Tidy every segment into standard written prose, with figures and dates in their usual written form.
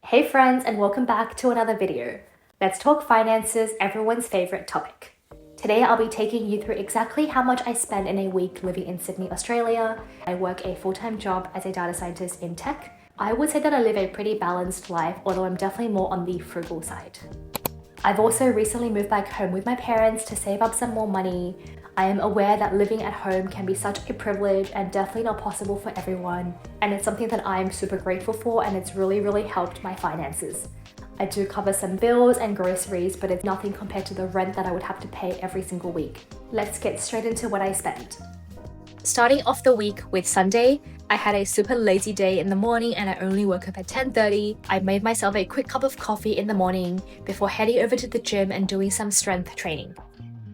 Hey friends, and welcome back to another video. Let's talk finances, everyone's favorite topic. Today I'll be taking you through exactly how much I spend in a week living in Sydney, Australia. I work a full-time job as a data scientist in tech. I would say that I live a pretty balanced life, although I'm definitely more on the frugal side. I've also recently moved back home with my parents to save up some more money. I am aware that living at home can be such a privilege and definitely not possible for everyone, and it's something that I'm super grateful for, and it's really helped my finances. I do cover some bills and groceries, but it's nothing compared to the rent that I would have to pay every single week. Let's get straight into what I spend. Starting off the week with Sunday, I had a super lazy day in the morning and I only woke up at 10:30. I made myself a quick cup of coffee in the morning before heading over to the gym and doing some strength training.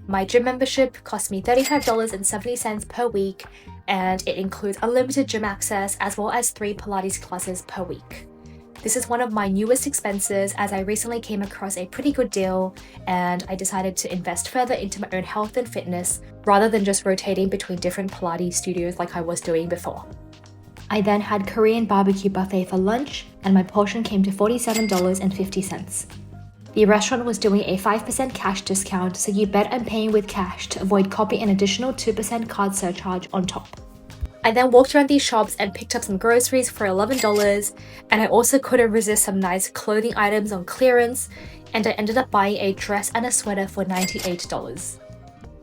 My gym membership cost me $35.70 per week, and it includes unlimited gym access as well as 3 Pilates classes per week. This is one of my newest expenses as I recently came across a pretty good deal and I decided to invest further into my own health and fitness rather than just rotating between different Pilates studios like I was doing before. I then had Korean barbecue buffet for lunch and my portion came to $47.50. The restaurant was doing a 5% cash discount, so you bet I'm paying with cash to avoid copying an additional 2% card surcharge on top. I then walked around these shops and picked up some groceries for $11, and I also couldn't resist some nice clothing items on clearance, and I ended up buying a dress and a sweater for $98.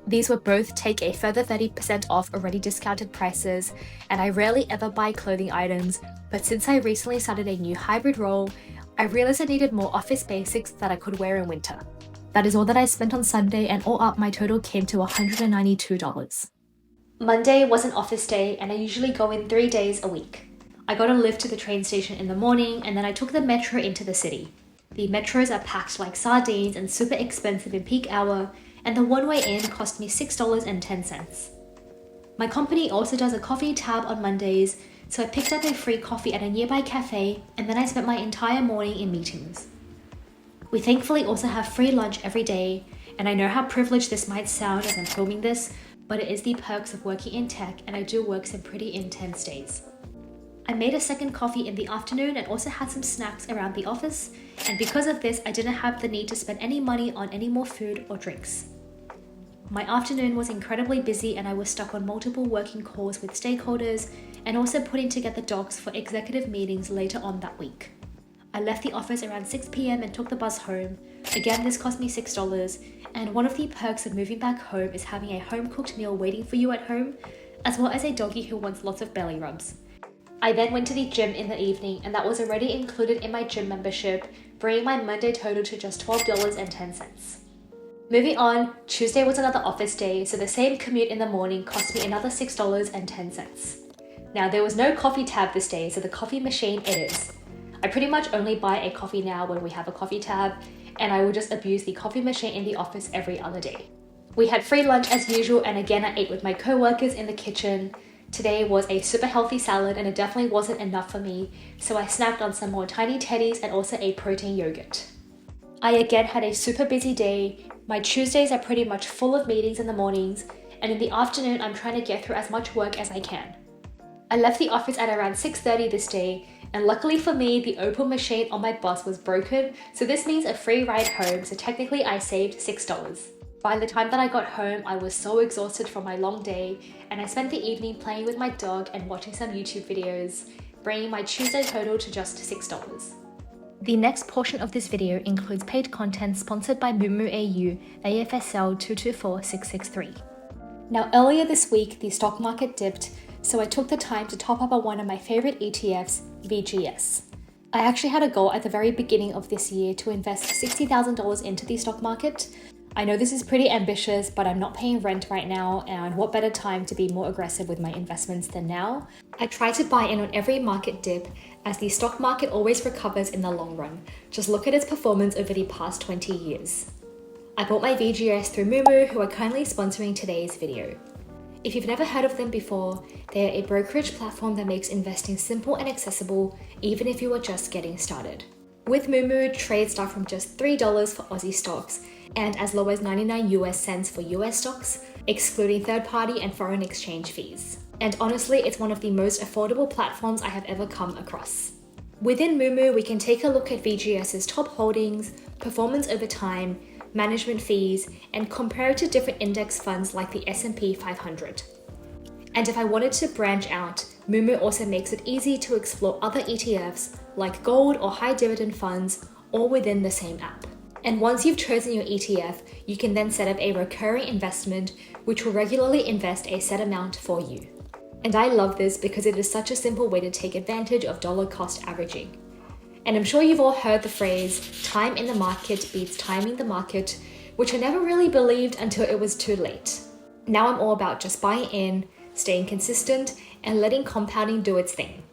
These were both take a further 30% off already discounted prices, and I rarely ever buy clothing items, but since I recently started a new hybrid role, I realized I needed more office basics that I could wear in winter. That is all that I spent on Sunday, and all up my total came to $192. Monday was an office day and I usually go in 3 days a week. I got a lift to the train station in the morning and then I took the metro into the city. The metros are packed like sardines and super expensive in peak hour, and the one-way in cost me $6.10. My company also does a coffee tab on Mondays, so I picked up a free coffee at a nearby cafe and then I spent my entire morning in meetings. We thankfully also have free lunch every day, and I know how privileged this might sound as I'm filming this, but it is the perks of working in tech, and I do work some pretty intense days. I made a second coffee in the afternoon and also had some snacks around the office, and because of this I didn't have the need to spend any money on any more food or drinks. My afternoon was incredibly busy and I was stuck on multiple working calls with stakeholders and also putting together docs for executive meetings later on that week. I left the office around 6 p.m. and took the bus home. Again, this cost me $6, and one of the perks of moving back home is having a home-cooked meal waiting for you at home, as well as a doggy who wants lots of belly rubs. I then went to the gym in the evening, and that was already included in my gym membership, bringing my Monday total to just $12.10. Moving on, Tuesday was another office day, so the same commute in the morning cost me another $6.10. Now, there was no coffee tab this day, so the coffee machine it is. I pretty much only buy a coffee now when we have a coffee tab, and I will just abuse the coffee machine in the office every other day. We had free lunch as usual, and again I ate with my co-workers in the kitchen. Today was a super healthy salad and it definitely wasn't enough for me, so I snacked on some more tiny teddies and also a protein yogurt. I again had a super busy day. My Tuesdays are pretty much full of meetings in the mornings, and in the afternoon I'm trying to get through as much work as I can. I left the office at around 6:30 this day, and luckily for me, the Opal machine on my bus was broken, so this means a free ride home, so technically I saved $6. By the time that I got home, I was so exhausted from my long day, and I spent the evening playing with my dog and watching some YouTube videos, bringing my Tuesday total to just $6. The next portion of this video includes paid content sponsored by Moomoo AU AFSL 224663. Now, earlier this week, the stock market dipped, so I took the time to top up on one of my favorite ETFs, VGS. I actually had a goal at the very beginning of this year to invest $60,000 into the stock market. I know this is pretty ambitious, but I'm not paying rent right now, and what better time to be more aggressive with my investments than now? I try to buy in on every market dip, as the stock market always recovers in the long run. Just look at its performance over the past 20 years. I bought my VGS through Moomoo, who are kindly sponsoring today's video. If you've never heard of them before, they are a brokerage platform that makes investing simple and accessible, even if you are just getting started. With Moomoo, trades start from just $3 for Aussie stocks, and as low as 99 US cents for US stocks, excluding third-party and foreign exchange fees. And honestly, it's one of the most affordable platforms I have ever come across. Within Moomoo, we can take a look at VGS's top holdings, performance over time, management fees, and compare it to different index funds like the S&P 500. And if I wanted to branch out, Moomoo also makes it easy to explore other ETFs like gold or high dividend funds, all within the same app. And once you've chosen your ETF, you can then set up a recurring investment which will regularly invest a set amount for you. And I love this because it is such a simple way to take advantage of dollar cost averaging. And I'm sure you've all heard the phrase, time in the market beats timing the market, which I never really believed until it was too late. Now I'm all about just buying in, staying consistent, and letting compounding do its thing.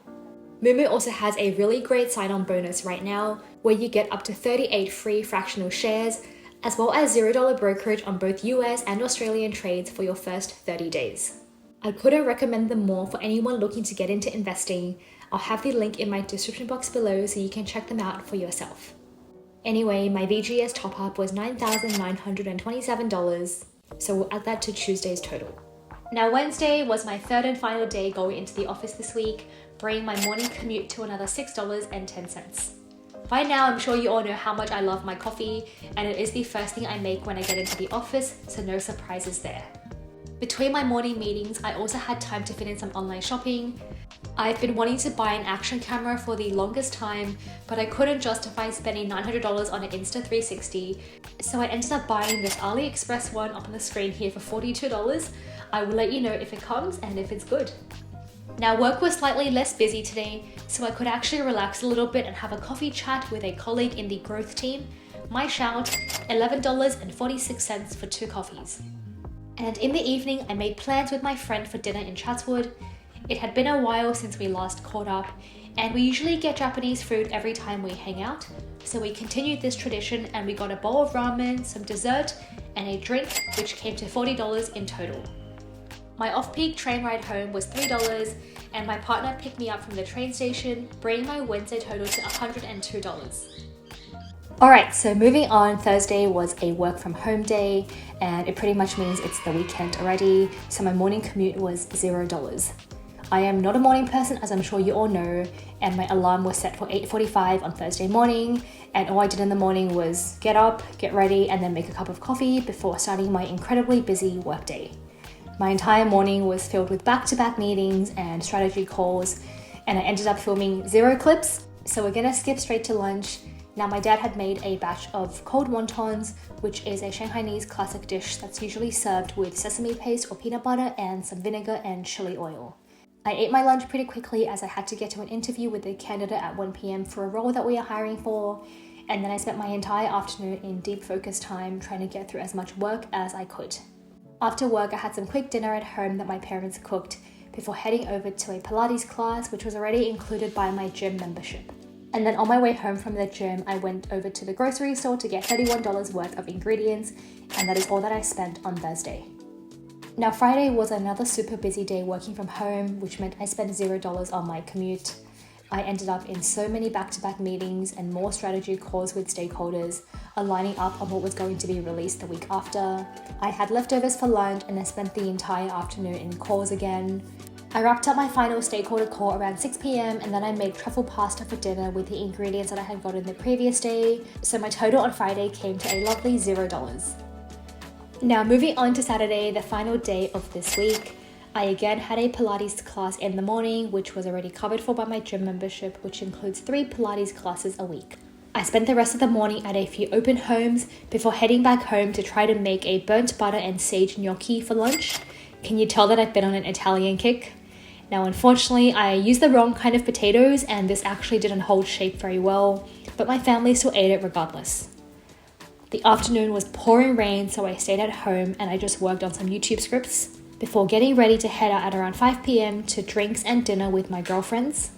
Moomoo also has a really great sign-on bonus right now, where you get up to 38 free fractional shares, as well as $0 brokerage on both US and Australian trades for your first 30 days. I couldn't recommend them more for anyone looking to get into investing. I'll have the link in my description box below so you can check them out for yourself. Anyway, my VGS top-up was $9,927, so we'll add that to Tuesday's total. Now Wednesday was my third and final day going into the office this week, bringing my morning commute to another $6.10. By now, I'm sure you all know how much I love my coffee, and it is the first thing I make when I get into the office, so no surprises there. Between my morning meetings, I also had time to fit in some online shopping. I've been wanting to buy an action camera for the longest time, but I couldn't justify spending $900 on an Insta360, so I ended up buying this AliExpress one up on the screen here for $42. I will let you know if it comes and if it's good. Now work was slightly less busy today, so I could actually relax a little bit and have a coffee chat with a colleague in the growth team. My shout, $11.46 for 2 coffees. And in the evening, I made plans with my friend for dinner in Chatswood. It had been a while since we last caught up, and we usually get Japanese food every time we hang out, so we continued this tradition and we got a bowl of ramen, some dessert, and a drink, which came to $40 in total. My off-peak train ride home was $3, and my partner picked me up from the train station, bringing my Wednesday total to $102. Alright, so moving on, Thursday was a work from home day, and it pretty much means it's the weekend already, so my morning commute was $0. I am not a morning person, as I'm sure you all know, and my alarm was set for 8:45 on Thursday morning, and all I did in the morning was get up, get ready, and then make a cup of coffee before starting my incredibly busy workday. My entire morning was filled with back-to-back meetings and strategy calls, and I ended up filming 0 clips, so we're gonna skip straight to lunch. Now my dad had made a batch of cold wontons, which is a Shanghainese classic dish that's usually served with sesame paste or peanut butter and some vinegar and chili oil. I ate my lunch pretty quickly as I had to get to an interview with a candidate at 1 p.m. for a role that we are hiring for, and then I spent my entire afternoon in deep focus time trying to get through as much work as I could. After work, I had some quick dinner at home that my parents cooked before heading over to a Pilates class, which was already included by my gym membership. And then on my way home from the gym, I went over to the grocery store to get $31 worth of ingredients, and that is all that I spent on Thursday. Now Friday was another super busy day working from home, which meant I spent $0 on my commute. I ended up in so many back-to-back meetings and more strategy calls with stakeholders, aligning up on what was going to be released the week after. I had leftovers for lunch and I spent the entire afternoon in calls again. I wrapped up my final stakeholder call around 6 p.m. and then I made truffle pasta for dinner with the ingredients that I had gotten the previous day, so my total on Friday came to a lovely $0. Now moving on to Saturday, the final day of this week, I again had a Pilates class in the morning, which was already covered for by my gym membership, which includes 3 Pilates classes a week. I spent the rest of the morning at a few open homes before heading back home to try to make a burnt butter and sage gnocchi for lunch. Can you tell that I've been on an Italian kick? Now unfortunately, I used the wrong kind of potatoes and this actually didn't hold shape very well, but my family still ate it regardless. The afternoon was pouring rain, so I stayed at home and I just worked on some YouTube scripts before getting ready to head out at around 5 p.m. to drinks and dinner with my girlfriends.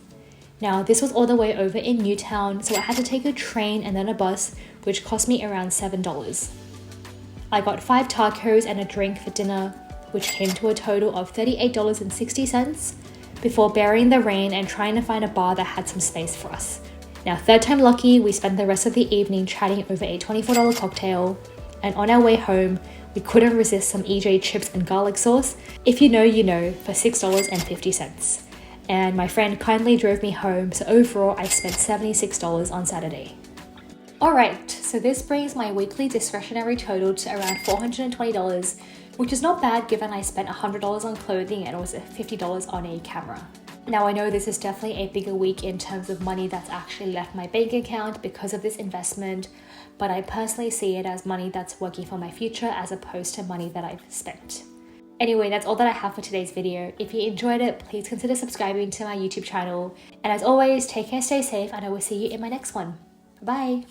Now this was all the way over in Newtown, so I had to take a train and then a bus, which cost me around $7. I got 5 tacos and a drink for dinner, which came to a total of $38.60 before bearing the rain and trying to find a bar that had some space for us. Now, third time lucky, we spent the rest of the evening chatting over a $24 cocktail, and on our way home, we couldn't resist some EJ chips and garlic sauce. If you know, you know, for $6.50. and my friend kindly drove me home, so overall I spent $76 on Saturday. Alright, so this brings my weekly discretionary total to around $420, which is not bad given I spent $100 on clothing and also $50 on a camera. Now I know this is definitely a bigger week in terms of money that's actually left my bank account because of this investment, but I personally see it as money that's working for my future as opposed to money that I've spent. Anyway, that's all that I have for today's video. If you enjoyed it, please consider subscribing to my YouTube channel. And as always, take care, stay safe, and I will see you in my next one. Bye!